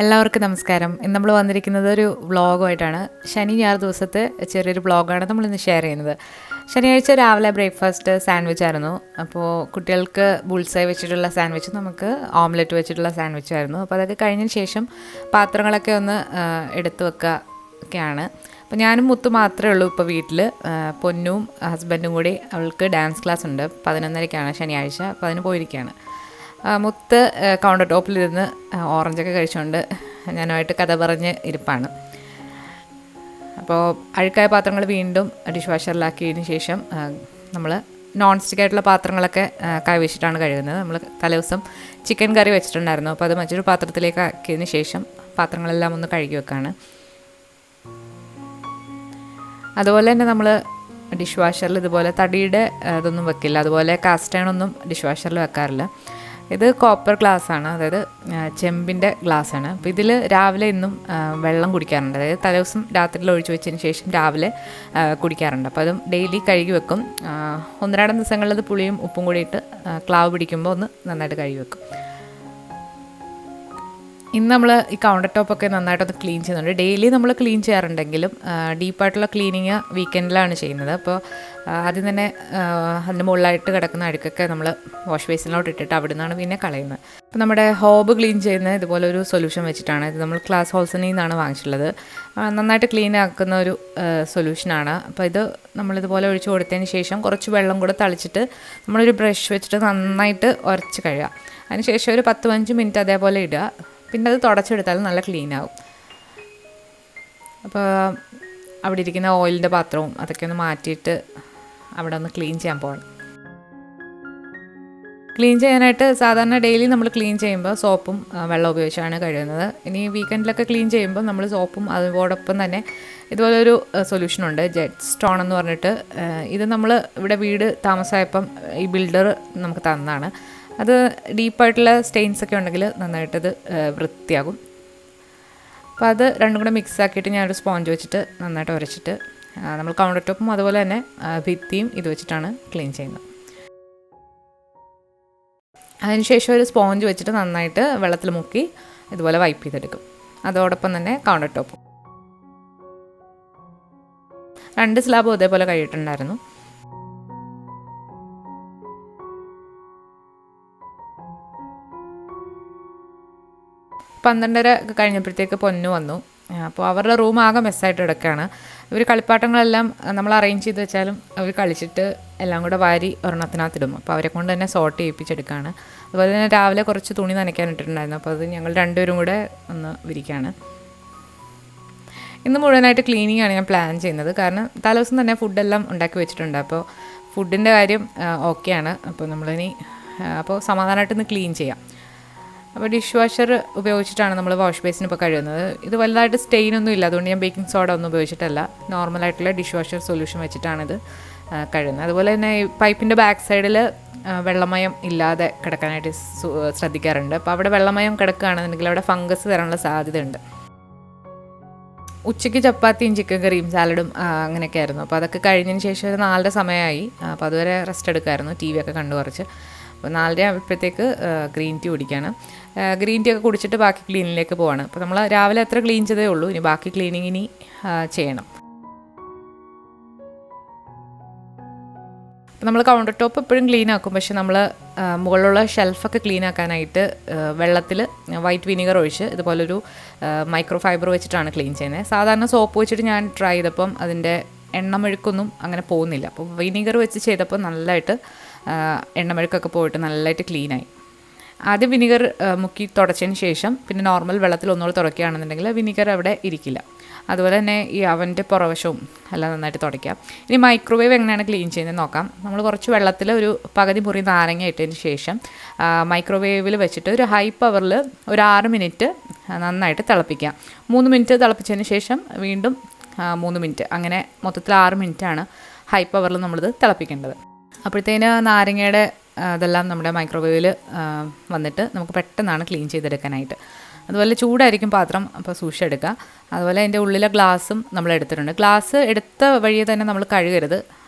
എല്ലാവർക്കും നമസ്കാരം. ഇന്ന് നമ്മൾ വന്നിരിക്കുന്നത് ഒരു വ്ളോഗുമായിട്ടാണ്. ശനി ഞായർ ദിവസത്തെ ചെറിയൊരു വ്ളോഗാണ് നമ്മളിന്ന് ഷെയർ ചെയ്യുന്നത്. ശനിയാഴ്ച രാവിലെ ബ്രേക്ക്ഫാസ്റ്റ് സാൻഡ്വിച്ച് ആയിരുന്നു. അപ്പോൾ കുട്ടികൾക്ക് ബുൾസൈ വെച്ചിട്ടുള്ള സാൻഡ്വിച്ച്, നമുക്ക് ഓംലെറ്റ് വെച്ചിട്ടുള്ള സാൻഡ്വിച്ച് ആയിരുന്നു. അപ്പോൾ അതൊക്കെ കഴിഞ്ഞതിന് ശേഷം പാത്രങ്ങളൊക്കെ ഒന്ന് എടുത്തു വെക്കുക ഒക്കെയാണ്. അപ്പോൾ ഞാനും മുത്ത് മാത്രമേ ഉള്ളൂ ഇപ്പോൾ വീട്ടിൽ. പൊന്നും ഹസ്ബൻഡും കൂടി, അവൾക്ക് ഡാൻസ് ക്ലാസ് ഉണ്ട് 11:30 ശനിയാഴ്ച. അപ്പോൾ അതിന് പോയിരിക്കുകയാണ്. മുത്ത് കൗണ്ടർ ടോപ്പിലിരുന്ന് ഓറഞ്ചൊക്കെ കഴിച്ചുകൊണ്ട് ഞാനുമായിട്ട് കഥ പറഞ്ഞ് ഇരിപ്പാണ്. അപ്പോൾ അഴുക്കായ പാത്രങ്ങൾ വീണ്ടും ഡിഷ് വാഷറിലാക്കിയതിന് ശേഷം നമ്മൾ നോൺ സ്റ്റിക്ക് ആയിട്ടുള്ള പാത്രങ്ങളൊക്കെ കൈവച്ചിട്ടാണ് കഴുകുന്നത്. നമ്മൾ തലേദിവസം ചിക്കൻ കറി വെച്ചിട്ടുണ്ടായിരുന്നു. അപ്പോൾ അത് മറ്റൊരു പാത്രത്തിലേക്ക് ആക്കിയതിന് ശേഷം പാത്രങ്ങളെല്ലാം ഒന്ന് കഴുകി വെക്കാണ്. അതുപോലെ തന്നെ നമ്മൾ ഡിഷ് വാഷറിൽ ഇതുപോലെ തടിയുടെ ഇതൊന്നും വെക്കില്ല. അതുപോലെ കാസ്റ്റ് അയണൊന്നും ഡിഷ് വാഷറിൽ വെക്കാറില്ല. ഇത് കോപ്പർ ഗ്ലാസ്സാണ്, അതായത് ചെമ്പിൻ്റെ ഗ്ലാസ്സാണ്. അപ്പോൾ ഇതിൽ രാവിലെ ഇന്നും വെള്ളം കുടിക്കാറുണ്ട്. അതായത് തലേദിവസം രാത്രിയിൽ ഒഴിച്ചു വെച്ചതിന് ശേഷം രാവിലെ കുടിക്കാറുണ്ട്. അപ്പോൾ അതും ഡെയിലി കഴുകി വെക്കും. 1-2 ദിവസങ്ങളിൽ അത് പുളിയും ഉപ്പും കൂടിയിട്ട് ക്ലാവ് പിടിക്കുമ്പോൾ ഒന്ന് നന്നായിട്ട് കഴുകി വെക്കും. ഇന്ന് നമ്മൾ ഈ കൗണ്ടർ ടോപ്പൊക്കെ നന്നായിട്ടൊന്ന് ക്ലീൻ ചെയ്യുന്നുണ്ട്. ഡെയിലി നമ്മൾ ക്ലീൻ ചെയ്യാറുണ്ടെങ്കിലും ഡീപ്പായിട്ടുള്ള ക്ലീനിങ് വീക്കെൻഡിലാണ് ചെയ്യുന്നത്. അപ്പോൾ ആദ്യം തന്നെ അതിൻ്റെ മുകളിലായിട്ട് കിടക്കുന്ന അഴുക്കൊക്കെ നമ്മൾ വാഷ് ബേസിനിലോട്ട് ഇട്ടിട്ട് അവിടെ നിന്നാണ് പിന്നെ കളയുന്നത്. അപ്പോൾ നമ്മുടെ ഹോബ് ക്ലീൻ ചെയ്യുന്ന ഇതുപോലെ ഒരു സൊല്യൂഷൻ വെച്ചിട്ടാണ്. ഇത് നമ്മൾ ക്ലാസ് ഹൗസിൽ നിന്നാണ് വാങ്ങിച്ചിട്ടുള്ളത്. നന്നായിട്ട് ക്ലീൻ ആക്കുന്ന ഒരു സൊല്യൂഷനാണ്. അപ്പോൾ ഇത് നമ്മളിതുപോലെ ഒഴിച്ച് കൊടുത്തതിന് ശേഷം കുറച്ച് വെള്ളം കൂടെ തളിച്ചിട്ട് നമ്മളൊരു ബ്രഷ് വെച്ചിട്ട് നന്നായിട്ട് ഉരച്ച് കഴുകുക. അതിനുശേഷം ഒരു 10-15 മിനിറ്റ് അതേപോലെ ഇടുക. പിന്നെ അത് തുടച്ചെടുത്താലും നല്ല ക്ലീൻ ആവും. അപ്പോൾ അവിടെ ഇരിക്കുന്ന ഓയിലിൻ്റെ പാത്രവും അതൊക്കെ ഒന്ന് മാറ്റിയിട്ട് അവിടെ ഒന്ന് ക്ലീൻ ചെയ്യാൻ പോകണം. ക്ലീൻ ചെയ്യാനായിട്ട് സാധാരണ ഡെയിലി നമ്മൾ ക്ലീൻ ചെയ്യുമ്പോൾ സോപ്പും വെള്ളം ഉപയോഗിച്ചാണ് കഴുകുന്നത്. ഇനി വീക്കെൻഡിലൊക്കെ ക്ലീൻ ചെയ്യുമ്പോൾ നമ്മൾ സോപ്പും അതോടൊപ്പം തന്നെ ഇതുപോലൊരു സൊല്യൂഷനുണ്ട്, ജെറ്റ് സ്റ്റോൺ എന്ന് പറഞ്ഞിട്ട്. ഇത് നമ്മൾ ഇവിടെ വീട് താമസമായപ്പം ഈ ബിൽഡർ നമുക്ക് തന്നതാണ്. അത് ഡീപ്പായിട്ടുള്ള സ്റ്റെയിൻസൊക്കെ ഉണ്ടെങ്കിൽ നന്നായിട്ടത് വൃത്തിയാകും. അപ്പോൾ അത് രണ്ടും കൂടെ മിക്സ് ആക്കിയിട്ട് ഞാനൊരു സ്പോഞ്ച് വെച്ചിട്ട് നന്നായിട്ട് ഉരച്ചിട്ട് നമ്മൾ കൗണ്ടർ ടോപ്പും അതുപോലെ തന്നെ ഭിത്തിയും ഇത് വെച്ചിട്ടാണ് ക്ലീൻ ചെയ്യുന്നത്. അതിനുശേഷം ഒരു സ്പോഞ്ച് വെച്ചിട്ട് നന്നായിട്ട് വെള്ളത്തിൽ മുക്കി ഇതുപോലെ വൈപ്പ് ചെയ്തെടുക്കും. അതോടൊപ്പം തന്നെ കൗണ്ടർ ടോപ്പും 2 സ്ലാബും ഇതേപോലെ കഴിയിട്ടുണ്ടായിരുന്നു. 12:30 ഒക്കെ കഴിഞ്ഞപ്പോഴത്തേക്ക് പൊന്നു വന്നു. അപ്പോൾ അവരുടെ റൂം ആകെ മെസ്സായിട്ട് കിടക്കുകയാണ്. ഇവർ കളിപ്പാട്ടങ്ങളെല്ലാം നമ്മൾ അറേഞ്ച് ചെയ്ത് വെച്ചാലും അവർ കളിച്ചിട്ട് എല്ലാം കൂടെ വാരി ഒരെണ്ണത്തിനകത്തിടും. അപ്പോൾ അവരെ കൊണ്ട് തന്നെ സോർട്ട് ചെയ്യിപ്പിച്ചെടുക്കുകയാണ്. അതുപോലെ തന്നെ രാവിലെ കുറച്ച് തുണി നനയ്ക്കാനിട്ടിട്ടുണ്ടായിരുന്നു. അപ്പോൾ അത് ഞങ്ങൾ രണ്ടുപേരും കൂടെ ഒന്ന് വിരിക്കുകയാണ്. ഇന്ന് മുഴുവനായിട്ട് ക്ലീനിങ് ആണ് ഞാൻ പ്ലാൻ ചെയ്യുന്നത്. കാരണം തലേദിവസം തന്നെ ഫുഡെല്ലാം ഉണ്ടാക്കി വെച്ചിട്ടുണ്ട്. അപ്പോൾ ഫുഡിൻ്റെ കാര്യം ഓക്കെയാണ്. അപ്പോൾ നമ്മളിനി സമാധാനമായിട്ട് ഇന്ന് ക്ലീൻ ചെയ്യാം. അപ്പോൾ ഡിഷ് വാഷർ ഉപയോഗിച്ചിട്ടാണ് നമ്മൾ വാഷ് ബേസിന് ഇപ്പോൾ കഴുകുന്നത്. ഇത് വലുതായിട്ട് സ്റ്റെയിനൊന്നും ഇല്ല, അതുകൊണ്ട് ഞാൻ ബേക്കിംഗ് സോഡ ഒന്നും ഉപയോഗിച്ചിട്ടല്ല. നോർമലായിട്ടുള്ള ഡിഷ് വാഷർ സൊല്യൂഷൻ വെച്ചിട്ടാണിത് കഴുകുന്നത്. അതുപോലെ തന്നെ ഈ പൈപ്പിൻ്റെ ബാക്ക് സൈഡിൽ വെള്ളമയം ഇല്ലാതെ കിടക്കാനായിട്ട് ശ്രദ്ധിക്കാറുണ്ട്. അപ്പോൾ അവിടെ വെള്ളമയം കിടക്കുകയാണെന്നുണ്ടെങ്കിൽ അവിടെ ഫംഗസ് വരാനുള്ള സാധ്യതയുണ്ട്. ഉച്ചയ്ക്ക് ചപ്പാത്തിയും ചിക്കൻ കറിയും സാലഡും അങ്ങനെയൊക്കെ ആയിരുന്നു. അപ്പോൾ അതൊക്കെ കഴിഞ്ഞതിന് ശേഷം ഒരു 4:30 സമയമായി. അപ്പോൾ അതുവരെ റെസ്റ്റ് എടുക്കാമായിരുന്നു, TV ഒക്കെ കണ്ടു കുറച്ച്. അപ്പോൾ 4:30 ആകുമ്പോഴത്തേക്ക് ഗ്രീൻ ടീ കുടിക്കുകയാണ്. ഗ്രീൻ ടീ ഒക്കെ കുടിച്ചിട്ട് ബാക്കി ക്ലീനിങ്ങിലേക്ക് പോവാണ്. അപ്പോൾ നമ്മൾ രാവിലെ അത്ര ക്ലീൻ ചെയ്തേ ഉള്ളൂ, ഇനി ബാക്കി ക്ലീനിങ് ഇനി ചെയ്യണം. നമ്മൾ കൗണ്ടർ ടോപ്പ് എപ്പോഴും ക്ലീൻ ആക്കും. പക്ഷേ നമ്മൾ മുകളിലുള്ള ഷെൽഫൊക്കെ ക്ലീൻ ആക്കാനായിട്ട് വെള്ളത്തിൽ വൈറ്റ് വിനീഗർ ഒഴിച്ച് ഇതുപോലൊരു മൈക്രോ ഫൈബർ വെച്ചിട്ടാണ് ക്ലീൻ ചെയ്യുന്നത്. സാധാരണ സോപ്പ് വെച്ചിട്ട് ഞാൻ ട്രൈ ചെയ്തപ്പം അതിൻ്റെ എണ്ണമെഴുക്കൊന്നും അങ്ങനെ പോകുന്നില്ല. അപ്പോൾ വിനീഗർ വെച്ച് ചെയ്തപ്പോൾ നല്ലതായിട്ട് എണ്ണമെഴുക്കൊക്കെ പോയിട്ട് നല്ലതായിട്ട് ക്ലീനായി. ആദ്യം വിനിഗർ മുക്കി തുടച്ചതിന് ശേഷം പിന്നെ നോർമൽ വെള്ളത്തിൽ ഒന്നുകൂടെ തുടയ്ക്കുകയാണെന്നുണ്ടെങ്കിൽ വിനിഗർ അവിടെ ഇരിക്കില്ല. അതുപോലെ തന്നെ ഈ അവൻ്റെ പുറവശവും എല്ലാം നന്നായിട്ട് തുടയ്ക്കാം. ഇനി മൈക്രോവേവ് എങ്ങനെയാണ് ക്ലീൻ ചെയ്യുന്നത് നോക്കാം. നമ്മൾ കുറച്ച് വെള്ളത്തിൽ ഒരു പകുതി മുറി നാരങ്ങ ഇട്ടതിന് ശേഷം മൈക്രോവേവിൽ വെച്ചിട്ട് ഒരു ഹൈ പവറിൽ ഒരു 6 മിനിറ്റ് നന്നായിട്ട് തിളപ്പിക്കാം. 3 മിനിറ്റ് തിളപ്പിച്ചതിന് ശേഷം വീണ്ടും 3 മിനിറ്റ്, അങ്ങനെ മൊത്തത്തിൽ 6 മിനിറ്റാണ് ഹൈ പവറിൽ നമ്മളിത് തിളപ്പിക്കേണ്ടത്. അപ്പോഴത്തേന് നാരങ്ങയുടെ അതെല്ലാം നമ്മുടെ മൈക്രോവേവിൽ വന്നിട്ട് നമുക്ക് പെട്ടെന്നാണ് ക്ലീൻ ചെയ്തെടുക്കാനായിട്ട്. അതുപോലെ ചൂടായിരിക്കും പാത്രം, അപ്പോൾ സൂക്ഷിച്ചെടുക്കുക. അതുപോലെ അതിൻ്റെ ഉള്ളിലെ ഗ്ലാസും നമ്മൾ എടുത്തിട്ടുണ്ട്. ഗ്ലാസ് എടുത്ത വഴിയെ തന്നെ നമ്മൾ കഴുകരുത്,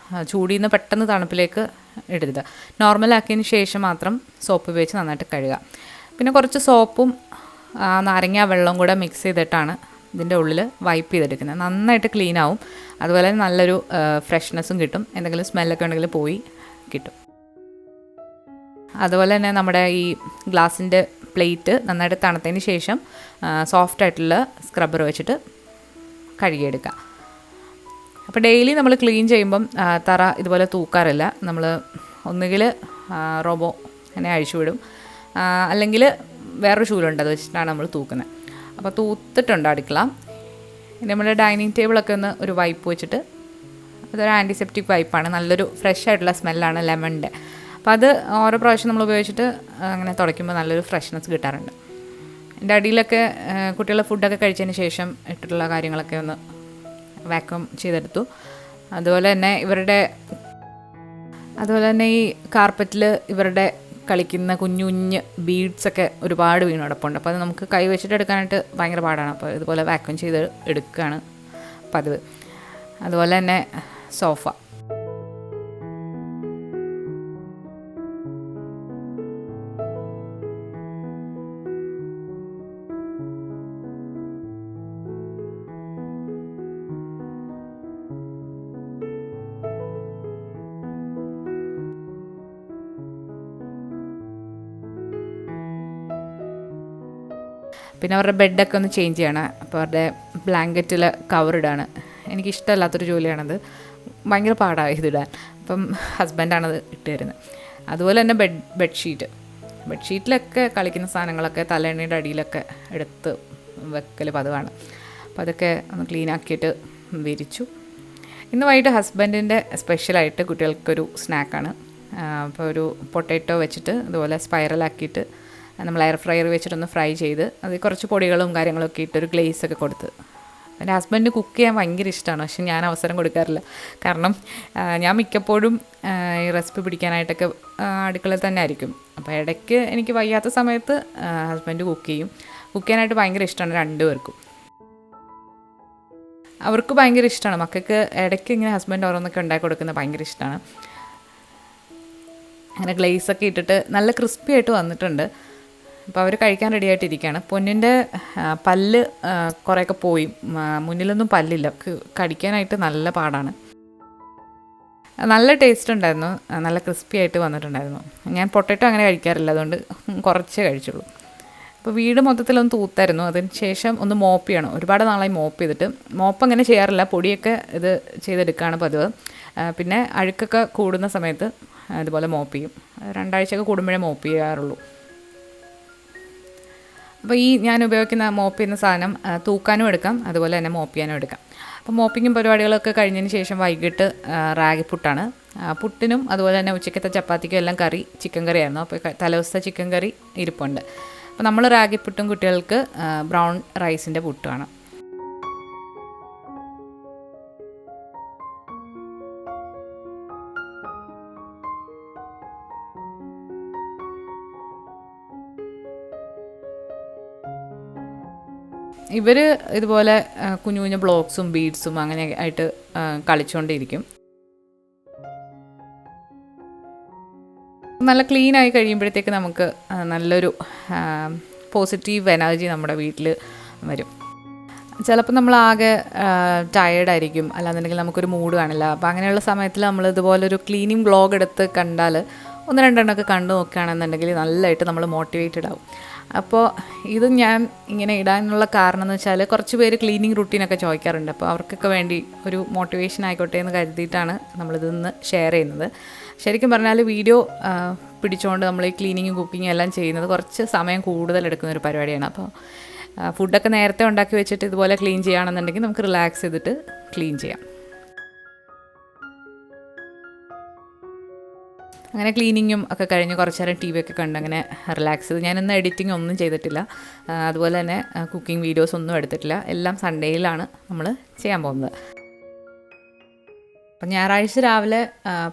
ചൂടിൽ നിന്ന് പെട്ടെന്ന് തണുപ്പിലേക്ക് ഇടരുത്. നോർമലാക്കിയതിന് ശേഷം മാത്രം സോപ്പ് ഉപയോഗിച്ച് നന്നായിട്ട് കഴുകുക. പിന്നെ കുറച്ച് സോപ്പും നാരങ്ങ വെള്ളവും കൂടെ മിക്സ് ചെയ്തിട്ടാണ് ഇതിൻ്റെ ഉള്ളിൽ വൈപ്പ് ചെയ്തെടുക്കുന്നത്. നന്നായിട്ട് ക്ലീൻ ആവും. അതുപോലെ നല്ലൊരു ഫ്രഷ്നെസ്സും കിട്ടും, എന്തെങ്കിലും സ്മെല്ലൊക്കെ ഉണ്ടെങ്കിൽ പോയി കിട്ടും. അതുപോലെ തന്നെ നമ്മുടെ ഈ ഗ്ലാസിൻ്റെ പ്ലേറ്റ് നന്നായിട്ട് തണുത്തതിന് ശേഷം സോഫ്റ്റായിട്ടുള്ള സ്ക്രബ്ബർ വെച്ചിട്ട് കഴുകിയെടുക്കുക. അപ്പോൾ ഡെയിലി നമ്മൾ ക്ലീൻ ചെയ്യുമ്പം തറ ഇതുപോലെ തൂക്കാറില്ല. നമ്മൾ ഒന്നുകിൽ റോബോ അങ്ങനെ അഴിച്ചു വിടും, അല്ലെങ്കിൽ വേറൊരു ശൂലുണ്ട്, അത് വെച്ചിട്ടാണ് നമ്മൾ തൂക്കുന്നത്. അപ്പോൾ തൂത്തിട്ടുണ്ട് അടുക്കള. നമ്മുടെ ഡൈനിങ് ടേബിളൊക്കെ ഒന്ന് ഒരു വൈപ്പ് വെച്ചിട്ട്, അതൊരു ആൻറ്റിസെപ്റ്റിക് വൈപ്പാണ്, നല്ലൊരു ഫ്രഷ് ആയിട്ടുള്ള സ്മെല്ലാണ് ലെമണിൻ്റെ. അപ്പോൾ അത് ഓരോ പ്രാവശ്യം നമ്മൾ ഉപയോഗിച്ചിട്ട് അങ്ങനെ തുടയ്ക്കുമ്പോൾ നല്ലൊരു ഫ്രഷ്നെസ് കിട്ടാറുണ്ട്. എൻ്റെ അടിയിലൊക്കെ കുട്ടികൾ ഫുഡൊക്കെ കഴിച്ചതിന് ശേഷം ഇട്ടിട്ടുള്ള കാര്യങ്ങളൊക്കെ ഒന്ന് വാക്യൂം ചെയ്തെടുത്തു. അതുപോലെ തന്നെ ഈ കാർപ്പറ്റിൽ ഇവരുടെ കളിക്കുന്ന കുഞ്ഞു കുഞ്ഞ് ബീഡ്സൊക്കെ ഒരുപാട് വീണ് കിടപ്പുണ്ട്. അപ്പോൾ അത് നമുക്ക് കൈ വെച്ചിട്ട് എടുക്കാനായിട്ട് ഭയങ്കര പാടാണ്. അപ്പോൾ ഇതുപോലെ വാക്യൂം ചെയ്ത് എടുക്കുകയാണ് പതിവ്. അതുപോലെ തന്നെ സോഫ, പിന്നെ അവരുടെ ബെഡൊക്കെ ഒന്ന് ചേഞ്ച് ചെയ്യണം. അപ്പോൾ അവരുടെ ബ്ലാങ്കറ്റിൽ കവറിടാണ്. എനിക്കിഷ്ടമല്ലാത്തൊരു ജോലിയാണത്, ഭയങ്കര പാടാണ് ഇതിടാൻ. അപ്പം ഹസ്ബൻഡാണത് ഇട്ട് തരുന്നത്. അതുപോലെ തന്നെ ബെഡ്ഷീറ്റിലൊക്കെ കളിക്കുന്ന സാധനങ്ങളൊക്കെ തലേണയുടെ അടിയിലൊക്കെ എടുത്ത് വെക്കൽ പതിവാണ്. അപ്പോൾ അതൊക്കെ ഒന്ന് ക്ലീൻ ആക്കിയിട്ട് വിരിച്ചു. ഇന്ന് വൈകിട്ട് ഹസ്ബൻഡിൻ്റെ സ്പെഷ്യലായിട്ട് കുട്ടികൾക്കൊരു സ്നാക്കാണ്. അപ്പോൾ ഒരു പൊട്ടാറ്റോ വെച്ചിട്ട് അതുപോലെ സ്പൈറലാക്കിയിട്ട് നമ്മൾ എയർ ഫ്രയർ വെച്ചിട്ടൊന്ന് ഫ്രൈ ചെയ്ത് അതിൽ കുറച്ച് പൊടികളും കാര്യങ്ങളൊക്കെ ഇട്ടൊരു ഗ്ലേസൊക്കെ കൊടുത്ത്. എൻ്റെ ഹസ്ബൻഡിന് കുക്ക് ചെയ്യാൻ ഭയങ്കര ഇഷ്ടമാണ്, പക്ഷെ ഞാൻ അവസരം കൊടുക്കാറില്ല. കാരണം ഞാൻ മിക്കപ്പോഴും ഈ റെസിപ്പി പിടിക്കാനായിട്ടൊക്കെ അടുക്കളയിൽ തന്നെ ആയിരിക്കും. അപ്പോൾ ഇടയ്ക്ക് എനിക്ക് വയ്യാത്ത സമയത്ത് ഹസ്ബൻഡ് കുക്ക് ചെയ്യും. കുക്ക് ചെയ്യാനായിട്ട് ഭയങ്കര ഇഷ്ടമാണ് രണ്ടുപേർക്കും. അവർക്ക് ഭയങ്കര ഇഷ്ടമാണ്. മക്കൾക്ക് ഇടയ്ക്ക് ഇങ്ങനെ ഹസ്ബൻഡ് ഓരോന്നൊക്കെ ഉണ്ടാക്കി കൊടുക്കുന്നത് ഭയങ്കര ഇഷ്ടമാണ്. അങ്ങനെ ഗ്ലേസൊക്കെ ഇട്ടിട്ട് നല്ല ക്രിസ്പി ആയിട്ട് വന്നിട്ടുണ്ട്. അപ്പോൾ അവർ കഴിക്കാൻ റെഡി ആയിട്ടിരിക്കുകയാണ്. പൊന്നിൻ്റെ പല്ല് കുറേയൊക്കെ പോയി, മുന്നിലൊന്നും പല്ലില്ല, കടിക്കാനായിട്ട് നല്ല പാടാണ്. നല്ല ടേസ്റ്റ് ഉണ്ടായിരുന്നു, നല്ല ക്രിസ്പി ആയിട്ട് വന്നിട്ടുണ്ടായിരുന്നു. ഞാൻ പൊട്ടാറ്റോ അങ്ങനെ കഴിക്കാറില്ല, അതുകൊണ്ട് കുറച്ചേ കഴിച്ചുള്ളൂ. അപ്പോൾ വീട് മൊത്തത്തിലൊന്ന് തൂത്തായിരുന്നു. അതിന് ശേഷം ഒന്ന് മോപ്പ് ചെയ്യണം. ഒരുപാട് നാളായി മോപ്പ് ചെയ്തിട്ട്. മോപ്പ് അങ്ങനെ ചെയ്യാറില്ല, പൊടിയൊക്കെ ഇത് ചെയ്തെടുക്കുകയാണ് പതിവ്. പിന്നെ അഴുക്കൊക്കെ കൂടുന്ന സമയത്ത് ഇതുപോലെ മോപ്പ് ചെയ്യും. 2 ആഴ്ചയൊക്കെ കൂടുമ്പോഴേ മോപ്പ് ചെയ്യാറുള്ളൂ. അപ്പോൾ ഈ ഞാൻ ഉപയോഗിക്കുന്ന മോപ്പ് ചെയ്യുന്ന സാധനം തൂക്കാനും എടുക്കാം, അതുപോലെ തന്നെ മോപ്പ് ചെയ്യാനും എടുക്കാം. അപ്പോൾ മോപ്പിങ്ങും പരിപാടികളൊക്കെ കഴിഞ്ഞതിന് ശേഷം വൈകിട്ട് റാഗി പുട്ടാണ്. പുട്ടിനും അതുപോലെ തന്നെ ഉച്ചക്കത്തെ ചപ്പാത്തിക്കും എല്ലാം കറി ചിക്കൻ കറി ആയിരുന്നു. അപ്പോൾ തലേദിവസത്തെ ചിക്കൻ കറി ഇരിപ്പുണ്ട്. അപ്പോൾ നമ്മൾ റാഗി പുട്ടും കുട്ടികൾക്ക് ബ്രൗൺ റൈസിൻ്റെ പുട്ടുമാണ്. ഇവർ ഇതുപോലെ കുഞ്ഞു കുഞ്ഞു ബ്ലോക്സും ബീഡ്സും അങ്ങനെ ആയിട്ട് കളിച്ചുകൊണ്ടിരിക്കും. നല്ല ക്ലീനായി കഴിയുമ്പോഴത്തേക്ക് നമുക്ക് നല്ലൊരു പോസിറ്റീവ് എനർജി നമ്മുടെ വീട്ടിൽ വരും. ചിലപ്പോൾ നമ്മളാകെ ടയേർഡായിരിക്കും, അല്ലാന്നുണ്ടെങ്കിൽ നമുക്കൊരു മൂഡ് കാണില്ല. അപ്പോൾ അങ്ങനെയുള്ള സമയത്തിൽ നമ്മൾ ഇതുപോലൊരു ക്ലീനിങ് വ്ളോഗ് എടുത്ത് കണ്ടാൽ 1-2 ഒക്കെ കണ്ടു നോക്കുകയാണെന്നുണ്ടെങ്കിൽ നല്ലതായിട്ട് നമ്മൾ മോട്ടിവേറ്റഡ് ആവും. അപ്പോൾ ഇത് ഞാൻ ഇങ്ങനെ ഇടാനുള്ള കാരണം എന്ന് വെച്ചാൽ കുറച്ച് പേര് ക്ലീനിങ് റുട്ടീനൊക്കെ ചോദിക്കാറുണ്ട്. അപ്പോൾ അവർക്കൊക്കെ വേണ്ടി ഒരു മോട്ടിവേഷൻ ആയിക്കോട്ടെ എന്ന് കരുതിയിട്ടാണ് നമ്മളിതൊന്ന് ഷെയർ ചെയ്യുന്നത്. ശരിക്കും പറഞ്ഞാൽ വീഡിയോ പിടിച്ചുകൊണ്ട് നമ്മൾ ഈ ക്ലീനിങ്ങും കുക്കിങ്ങും എല്ലാം ചെയ്യുന്നത് കുറച്ച് സമയം കൂടുതൽ എടുക്കുന്ന ഒരു പരിപാടിയാണ്. അപ്പോൾ ഫുഡൊക്കെ നേരത്തെ ഉണ്ടാക്കി വെച്ചിട്ട് ഇതുപോലെ ക്ലീൻ ചെയ്യുകയാണെന്നുണ്ടെങ്കിൽ നമുക്ക് റിലാക്സ് ചെയ്തിട്ട് ക്ലീൻ ചെയ്യാം. അങ്ങനെ ക്ലീനിങ്ങും ഒക്കെ കഴിഞ്ഞ് കുറച്ച് നേരം ടി വി ഒക്കെ കണ്ട് അങ്ങനെ റിലാക്സ് ചെയ്ത്. ഞാനിന്ന് എഡിറ്റിംഗ് ഒന്നും ചെയ്തിട്ടില്ല, അതുപോലെ തന്നെ കുക്കിംഗ് വീഡിയോസ് ഒന്നും എടുത്തിട്ടില്ല. എല്ലാം സൺഡേയിലാണ് നമ്മൾ ചെയ്യാൻ പോകുന്നത്. അപ്പം ഞായറാഴ്ച രാവിലെ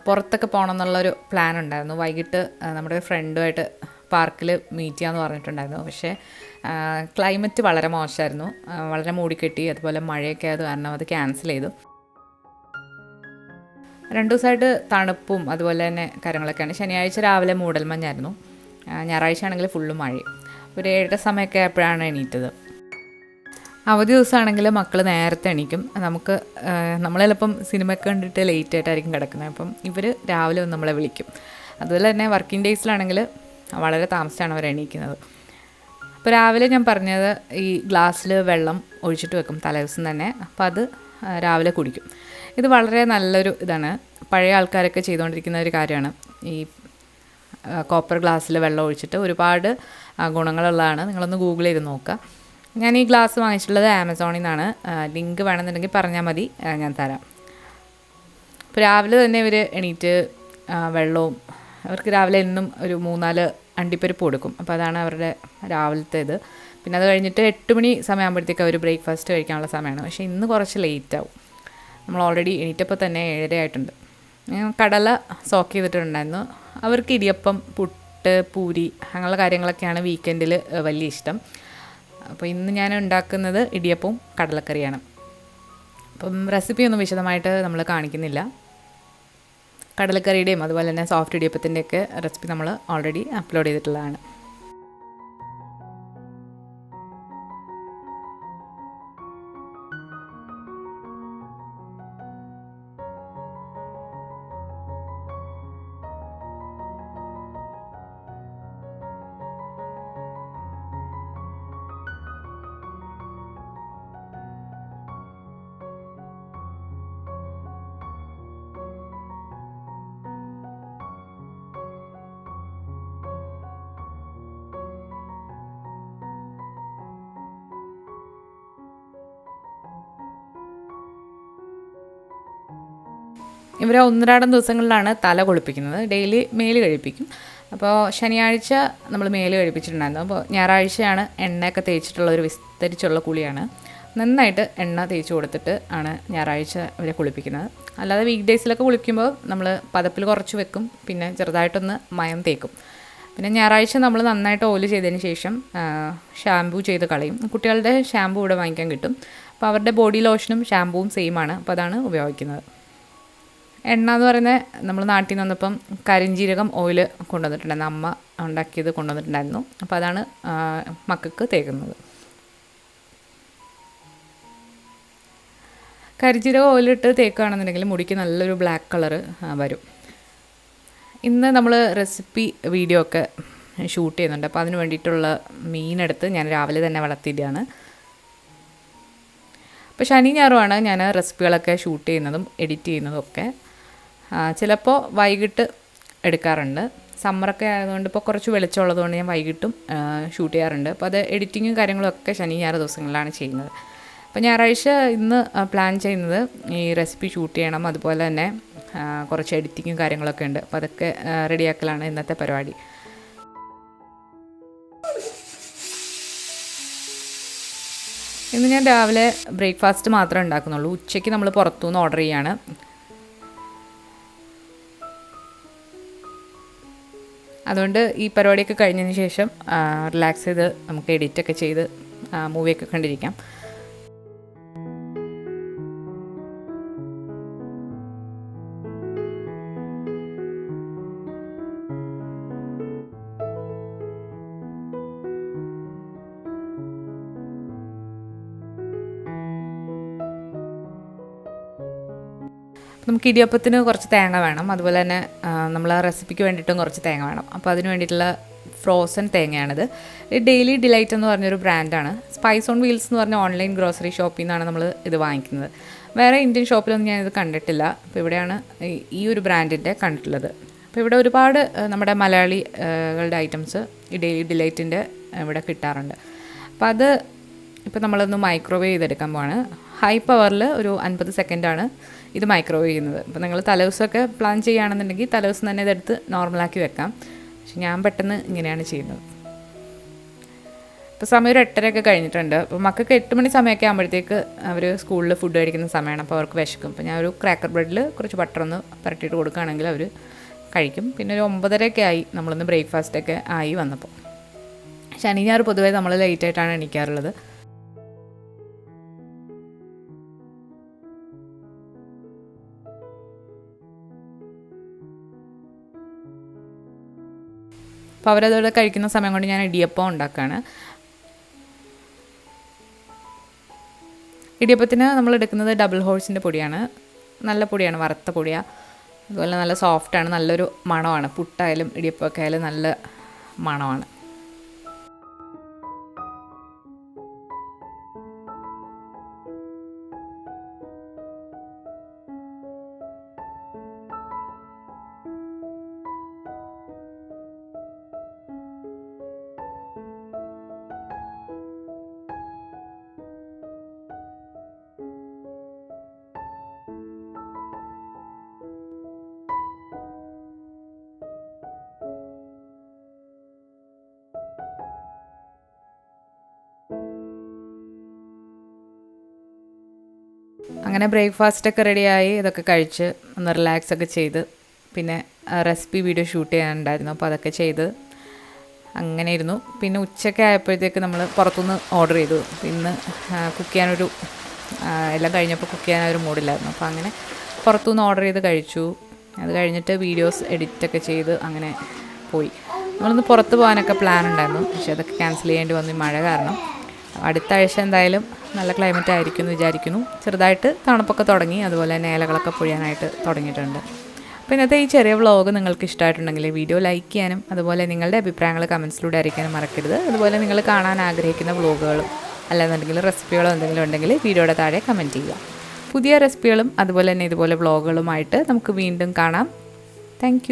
പുറത്തൊക്കെ പോകണം എന്നുള്ളൊരു പ്ലാൻ ഉണ്ടായിരുന്നു. വൈകിട്ട് നമ്മുടെ ഫ്രണ്ടുമായിട്ട് പാർക്കിൽ മീറ്റ് ചെയ്യാമെന്ന് പറഞ്ഞിട്ടുണ്ടായിരുന്നു. പക്ഷേ ക്ലൈമറ്റ് വളരെ മോശമായിരുന്നു, വളരെ മൂടിക്കെട്ടി, അതുപോലെ മഴയൊക്കെ ആയത് കാരണം അത് ക്യാൻസൽ ചെയ്തു. 2 ദിവസമായിട്ട് തണുപ്പും അതുപോലെ തന്നെ കാര്യങ്ങളൊക്കെയാണ്. ശനിയാഴ്ച രാവിലെ മൂടൽമഞ്ഞായിരുന്നു, ഞായറാഴ്ച ആണെങ്കിൽ ഫുള്ള് മഴയും. ഒരു 7 സമയമൊക്കെ ആയപ്പോഴാണ് എണീറ്റത്. അവധി ദിവസമാണെങ്കിൽ മക്കൾ നേരത്തെ എണീക്കും. നമ്മൾ ചിലപ്പം സിനിമയൊക്കെ കണ്ടിട്ട് ലേറ്റ് ആയിട്ടായിരിക്കും കിടക്കുന്നത്. അപ്പം ഇവർ രാവിലെ വന്ന് നമ്മളെ വിളിക്കും. അതുപോലെ തന്നെ വർക്കിംഗ് ഡേയ്സിലാണെങ്കിൽ വളരെ താമസിച്ചാണ് അവർ എണീക്കുന്നത്. അപ്പോൾ രാവിലെ ഞാൻ പറഞ്ഞത് ഈ ഗ്ലാസ്സിൽ വെള്ളം ഒഴിച്ചിട്ട് വെക്കും തലേദിവസം തന്നെ. അപ്പോൾ അത് രാവിലെ കുടിക്കും. ഇത് വളരെ നല്ലൊരു ഇതാണ്, പഴയ ആൾക്കാരൊക്കെ ചെയ്തുകൊണ്ടിരിക്കുന്ന ഒരു കാര്യമാണ്. ഈ കോപ്പർ ഗ്ലാസ്സിൽ വെള്ളം ഒഴിച്ചിട്ട് ഒരുപാട് ഗുണങ്ങളുള്ളതാണ്. നിങ്ങളൊന്ന് ഗൂഗിൾ ചെയ്ത് നോക്കുക. ഞാൻ ഈ ഗ്ലാസ് വാങ്ങിച്ചിട്ടുള്ളത് ആമസോണിൽ നിന്നാണ്. ലിങ്ക് വേണമെന്നുണ്ടെങ്കിൽ പറഞ്ഞാൽ മതി, ഞാൻ തരാം. അപ്പോൾ രാവിലെ തന്നെ ഇവർ എണീറ്റ് വെള്ളവും, അവർക്ക് രാവിലെ എന്നും ഒരു 3-4 അണ്ടിപ്പരിപ്പ് കൊടുക്കും. അപ്പോൾ അതാണ് അവരുടെ രാവിലത്തെ ഇത്. പിന്നെ അത് കഴിഞ്ഞിട്ട് 8 മണി സമയമാകുമ്പോഴത്തേക്ക് അവർ ബ്രേക്ക്ഫാസ്റ്റ് കഴിക്കാനുള്ള സമയമാണ്. പക്ഷേ ഇന്ന് കുറച്ച് ലേറ്റ് ആവും. നമ്മൾ ഓൾറെഡി എണീറ്റപ്പോൾ തന്നെ 7 ആയിട്ടുണ്ട്. കടല സോക്ക് ചെയ്തിട്ടുണ്ടായിരുന്നു. അവർക്ക് ഇടിയപ്പം, പുട്ട്, പൂരി അങ്ങനെയുള്ള കാര്യങ്ങളൊക്കെയാണ് വീക്കെൻഡിൽ വലിയ ഇഷ്ടം. അപ്പോൾ ഇന്ന് ഞാൻ ഉണ്ടാക്കുന്നത് ഇടിയപ്പവും കടലക്കറിയാണ്. അപ്പം റെസിപ്പിയൊന്നും വിശദമായിട്ട് നമ്മൾ കാണിക്കുന്നില്ല. കടലക്കറിയുടെയും അതുപോലെ തന്നെ സോഫ്റ്റ് ഇടിയപ്പത്തിൻ്റെയൊക്കെ റെസിപ്പി നമ്മൾ ഓൾറെഡി അപ്ലോഡ് ചെയ്തിട്ടുള്ളതാണ്. ഇവരെ 1-2 ദിവസങ്ങളിലാണ് തല കുളിപ്പിക്കുന്നത്. ഡെയിലി മേല് കഴിപ്പിക്കും. അപ്പോൾ ശനിയാഴ്ച നമ്മൾ മേല് കഴിപ്പിച്ചിട്ടുണ്ടായിരുന്നു. അപ്പോൾ ഞായറാഴ്ചയാണ് എണ്ണയൊക്കെ തേച്ചിട്ടുള്ള ഒരു വിസ്തരിച്ചുള്ള കുളിയാണ്. നന്നായിട്ട് എണ്ണ തേച്ച് കൊടുത്തിട്ട് ആണ് ഞായറാഴ്ച ഇവരെ കുളിപ്പിക്കുന്നത്. അല്ലാതെ വീക്ക് ഡേയ്സിലൊക്കെ കുളിക്കുമ്പോൾ നമ്മൾ പതപ്പിൽ കുറച്ച് വെക്കും, പിന്നെ ചെറുതായിട്ടൊന്ന് മയം തേക്കും. പിന്നെ ഞായറാഴ്ച നമ്മൾ നന്നായിട്ട് ഓയിൽ ചെയ്തതിന് ശേഷം ഷാമ്പൂ ചെയ്ത് കളയും. കുട്ടികളുടെ ഷാമ്പൂ ഇവിടെ വാങ്ങിക്കാൻ കിട്ടും. അപ്പോൾ അവരുടെ ബോഡി ലോഷനും ഷാമ്പൂവും സെയിമാണ്. അപ്പോൾ അതാണ് ഉപയോഗിക്കുന്നത്. എണ്ണ എന്ന് പറയുന്നത് നമ്മൾ നാട്ടിൽ നിന്ന് വന്നപ്പം കരിഞ്ജീരകം ഓയിൽ കൊണ്ടുവന്നിട്ടുണ്ടായിരുന്നു, അമ്മ ഉണ്ടാക്കിയത് കൊണ്ടുവന്നിട്ടുണ്ടായിരുന്നു. അപ്പോൾ അതാണ് മക്കൾക്ക് തേക്കുന്നത്. കരിഞ്ജീരകം ഓയിലിട്ട് തേക്കുകയാണെന്നുണ്ടെങ്കിൽ മുടിക്ക് നല്ലൊരു ബ്ലാക്ക് കളറ് വരും. ഇന്ന് നമ്മൾ റെസിപ്പി വീഡിയോ ഒക്കെ ഷൂട്ട് ചെയ്യുന്നുണ്ട്. അപ്പോൾ അതിന് വേണ്ടിയിട്ടുള്ള മീനെടുത്ത് ഞാൻ രാവിലെ തന്നെ വളർത്തിയിട്ടാണ്. അപ്പോൾ ശനി ഞായറുമാണ് ഞാൻ റെസിപ്പികളൊക്കെ ഷൂട്ട് ചെയ്യുന്നതും എഡിറ്റ് ചെയ്യുന്നതും ഒക്കെ. ചിലപ്പോൾ വൈകിട്ട് എടുക്കാറുണ്ട്. സമ്മറൊക്കെ ആയതുകൊണ്ട് ഇപ്പോൾ കുറച്ച് വെളിച്ചമുള്ളതുകൊണ്ട് ഞാൻ വൈകിട്ടും ഷൂട്ട് ചെയ്യാറുണ്ട്. അപ്പോൾ അത് എഡിറ്റിങ്ങും കാര്യങ്ങളും ഒക്കെ ശനി ഞായർ ദിവസങ്ങളിലാണ് ചെയ്യുന്നത്. അപ്പോൾ ഞായറാഴ്ച ഇന്ന് പ്ലാൻ ചെയ്യുന്നത് ഈ റെസിപ്പി ഷൂട്ട് ചെയ്യണം, അതുപോലെ തന്നെ കുറച്ച് എഡിറ്റിങ്ങും കാര്യങ്ങളൊക്കെ ഉണ്ട്. അപ്പോൾ അതൊക്കെ റെഡിയാക്കലാണ് ഇന്നത്തെ പരിപാടി. ഇന്ന് ഞാൻ രാവിലെ ബ്രേക്ക്ഫാസ്റ്റ് മാത്രമേ ഉണ്ടാക്കുന്നുള്ളൂ. ഉച്ചയ്ക്ക് നമ്മൾ പുറത്തുനിന്ന് ഓർഡർ ചെയ്യാണ്. അതുകൊണ്ട് ഈ പരിപാടിയൊക്കെ കഴിഞ്ഞതിന് ശേഷം റിലാക്സ് ചെയ്ത് നമുക്ക് എഡിറ്റൊക്കെ ചെയ്ത് മൂവിയൊക്കെ കണ്ടിരിക്കാം. നമുക്ക് ഇടിയപ്പത്തിന് കുറച്ച് തേങ്ങ വേണം, അതുപോലെ തന്നെ നമ്മൾ ആ റെസിപ്പിക്ക് വേണ്ടിയിട്ടും കുറച്ച് തേങ്ങ വേണം. അപ്പോൾ അതിന് വേണ്ടിയിട്ടുള്ള ഫ്രോസൺ തേങ്ങയാണിത്. ഡെയിലി ഡിലൈറ്റ് എന്ന് പറഞ്ഞൊരു ബ്രാൻഡാണ്. സ്പൈസ് ഓൺ വീൽസ് എന്ന് പറഞ്ഞ ഓൺലൈൻ ഗ്രോസറി ഷോപ്പിൽ നിന്നാണ് നമ്മൾ ഇത് വാങ്ങിക്കുന്നത്. വേറെ ഇന്ത്യൻ ഷോപ്പിലൊന്നും ഞാനിത് കണ്ടിട്ടില്ല. അപ്പോൾ ഇവിടെയാണ് ഈ ഒരു ബ്രാൻഡിൻ്റെ കണ്ടിട്ടുള്ളത്. അപ്പോൾ ഇവിടെ ഒരുപാട് നമ്മുടെ മലയാളികളുടെ ഐറ്റംസ് ഈ ഡെയിലി ഡിലൈറ്റിൻ്റെ ഇവിടെ കിട്ടാറുണ്ട്. അപ്പോൾ അത് ഇപ്പോൾ നമ്മളൊന്ന് മൈക്രോവേവ് ചെയ്തെടുക്കാൻ പോവാണ്. ഹൈ പവറിൽ ഒരു 50 സെക്കൻഡാണ് ഇത് മൈക്രോവേവ് ചെയ്യുന്നത്. അപ്പോൾ നിങ്ങൾ തലേദിവസമൊക്കെ പ്ലാൻ ചെയ്യുകയാണെന്നുണ്ടെങ്കിൽ തലേദിവസം തന്നെ ഇതെടുത്ത് നോർമലാക്കി വെക്കാം. പക്ഷെ ഞാൻ പെട്ടെന്ന് ഇങ്ങനെയാണ് ചെയ്യുന്നത്. ഇപ്പോൾ സമയം ഒരു 8:30 കഴിഞ്ഞിട്ടുണ്ട്. അപ്പോൾ മക്കൾക്ക് 8 മണി സമയമൊക്കെ ആകുമ്പോഴത്തേക്ക് അവർ സ്കൂളിൽ ഫുഡ് കഴിക്കുന്ന സമയമാണ്. അപ്പോൾ അവർക്ക് വിശക്കും. അപ്പോൾ ഞാൻ ഒരു ക്രാക്കർ ബ്രെഡിൽ കുറച്ച് ബട്ടറൊന്ന് പരട്ടിയിട്ട് കൊടുക്കുകയാണെങ്കിൽ അവർ കഴിക്കും. പിന്നെ ഒരു 9:30 ആയി നമ്മളൊന്ന് ബ്രേക്ക്ഫാസ്റ്റൊക്കെ ആയി വന്നപ്പോൾ. ശനി ഞായർ പൊതുവേ നമ്മൾ ലേറ്റായിട്ടാണ് എണീക്കാറുള്ളത്. അപ്പോൾ അവരതോടെ കഴിക്കുന്ന സമയം കൊണ്ട് ഞാൻ ഇടിയപ്പം ഉണ്ടാക്കുകയാണ്. ഇടിയപ്പത്തിന് നമ്മൾ എടുക്കുന്നത് ഡബിൾ ഹോഴ്സിൻ്റെ പൊടിയാണ്. നല്ല പൊടിയാണ്, വറുത്ത പൊടിയാണ്. അതുപോലെ നല്ല സോഫ്റ്റാണ്, നല്ലൊരു മണമാണ്. പുട്ടായാലും ഇടിയപ്പമൊക്കെ ആയാലും നല്ല മണമാണ്. അങ്ങനെ ബ്രേക്ക്ഫാസ്റ്റൊക്കെ റെഡിയായി, ഇതൊക്കെ കഴിച്ച് ഒന്ന് റിലാക്സ് ഒക്കെ ചെയ്ത് പിന്നെ റെസിപ്പി വീഡിയോ ഷൂട്ട് ചെയ്യാനുണ്ടായിരുന്നു. അപ്പോൾ അതൊക്കെ ചെയ്ത് അങ്ങനെ ഇരുന്നു. പിന്നെ ഉച്ചയ്ക്ക് ആയപ്പോഴത്തേക്ക് നമ്മൾ പുറത്തുനിന്ന് ഓർഡർ ചെയ്തു. ഇന്ന് കുക്ക് ചെയ്യാനൊരു എല്ലാം കഴിഞ്ഞപ്പോൾ കുക്ക് ചെയ്യാനൊരു മൂഡില്ലായിരുന്നു. അപ്പോൾ അങ്ങനെ പുറത്തുനിന്ന് ഓർഡർ ചെയ്ത് കഴിച്ചു. അത് കഴിഞ്ഞിട്ട് വീഡിയോസ് എഡിറ്റൊക്കെ ചെയ്ത് അങ്ങനെ പോയി. നമ്മളൊന്ന് പുറത്ത് പോകാനൊക്കെ പ്ലാൻ ഉണ്ടായിരുന്നു. പക്ഷേ അതൊക്കെ ക്യാൻസൽ ചെയ്യേണ്ടി വന്നു ഈ മഴ കാരണം. അടുത്ത ആഴ്ച എന്തായാലും നല്ല ക്ലൈമറ്റ് ആയിരിക്കും എന്ന് വിചാരിക്കുന്നു. ചെറുതായിട്ട് തണുപ്പൊക്കെ തുടങ്ങി, അതുപോലെ തന്നെ ഇലകളൊക്കെ പൊഴിയാനായിട്ട് തുടങ്ങിയിട്ടുണ്ട്. അപ്പോൾ ഇന്നത്തെ ഈ ചെറിയ വ്ളോഗ് നിങ്ങൾക്ക് ഇഷ്ടമായിട്ടുണ്ടെങ്കിൽ വീഡിയോ ലൈക്ക് ചെയ്യാനും അതുപോലെ നിങ്ങളുടെ അഭിപ്രായങ്ങൾ കമൻസിലൂടെ അറിയിക്കാനും മറക്കരുത്. അതുപോലെ നിങ്ങൾ കാണാൻ ആഗ്രഹിക്കുന്ന വ്ളോഗുകളും അല്ലാന്നുണ്ടെങ്കിൽ റെസിപ്പികളോ എന്തെങ്കിലും ഉണ്ടെങ്കിൽ വീഡിയോയുടെ താഴെ കമൻറ്റ് ചെയ്യുക. പുതിയ റെസിപ്പികളും അതുപോലെ തന്നെ ഇതുപോലെ വ്ളോഗുകളുമായിട്ട് നമുക്ക് വീണ്ടും കാണാം. താങ്ക്